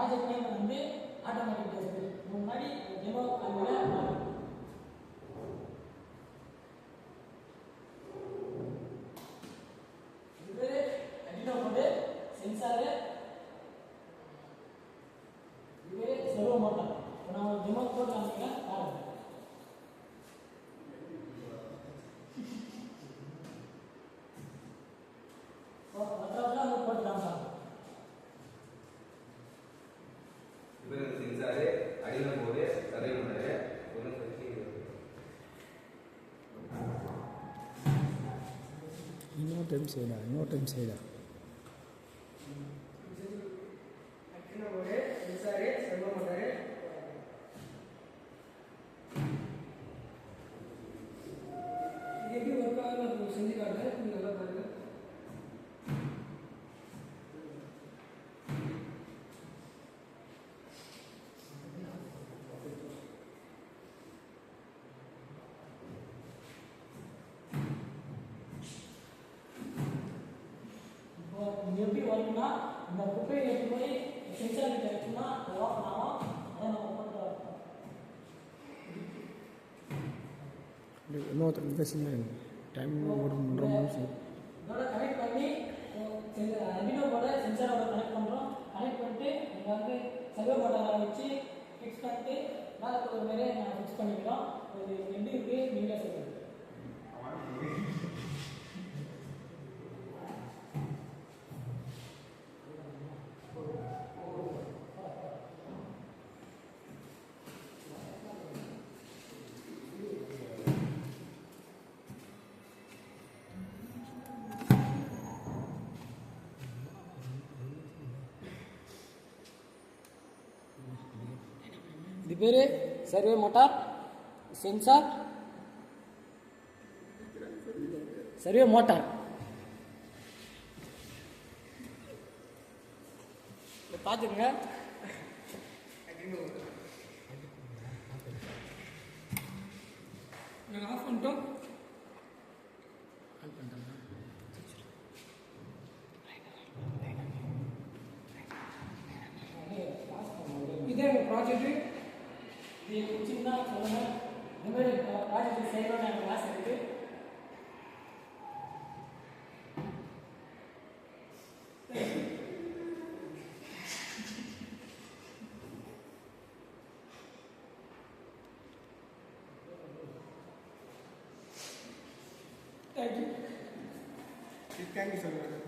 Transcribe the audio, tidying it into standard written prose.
Project name வந்து automatic test. முன்னாடி demo காமிக்கிறேன். இது அடினோ போர்டு, சென்சாரு, இது சர்வோ மோட்டார். நான் டெமோ போட்டு காமிக்கிறேன் பாருங்க. சென்சாரு, அடினோ போர்டு, சர்வோ மோட்டார், இன்னொரு டைம் செய்யலாம். அடினோ போர்டு, சென்சாரு, சர்வோ மோட்டார். இது எப்படி ஒர்க் ஆகுது செஞ்சு காட்டுறேன், நீங்க நல்லா பாருங்க. எப்படி வரும்னா இந்த குப்பையை எடுத்து போய் சென்சார் கிட்ட வச்சோம்னா ஓப்பன் ஆகும். அதை நம்ம பண்ணுறோம். இன்னொருத்தர் பேசுங்க. டைம் ஒரு 1.5 நிமிஷம். இதோட கனெக்ட் பண்ணி அடினோ போர்டை சென்சாரோட கனெக்ட் பண்ணுறோம். கனெக்ட் பண்ணிட்டு இங்கே வந்து சர்வோ மோட்டாரை வச்சு ஃபிக்ஸ் பண்ணிட்டு மேலே ஒரு மாதிரியே நாங்கள் ஃபிக்ஸ் பண்ணிக்கிறோம். இது எப்படி இருக்குது நீங்களே சொல்லுங்கள். இது பேர் survey motor, sensor, survey motor. பார்த்துக்கங்க. நாங்கள் ஆஃப் பண்ணிட்டோம். இதே ப்ராஜெக்ட் இது சின்ன சொல்லுங்க. இந்த மாதிரி ப்ராஜெக்ட் செய்யணும்னு எனக்கு ஆசை இருக்கு. தேங்க்யூ. தேங்க்யூ சொல்லுங்கள்.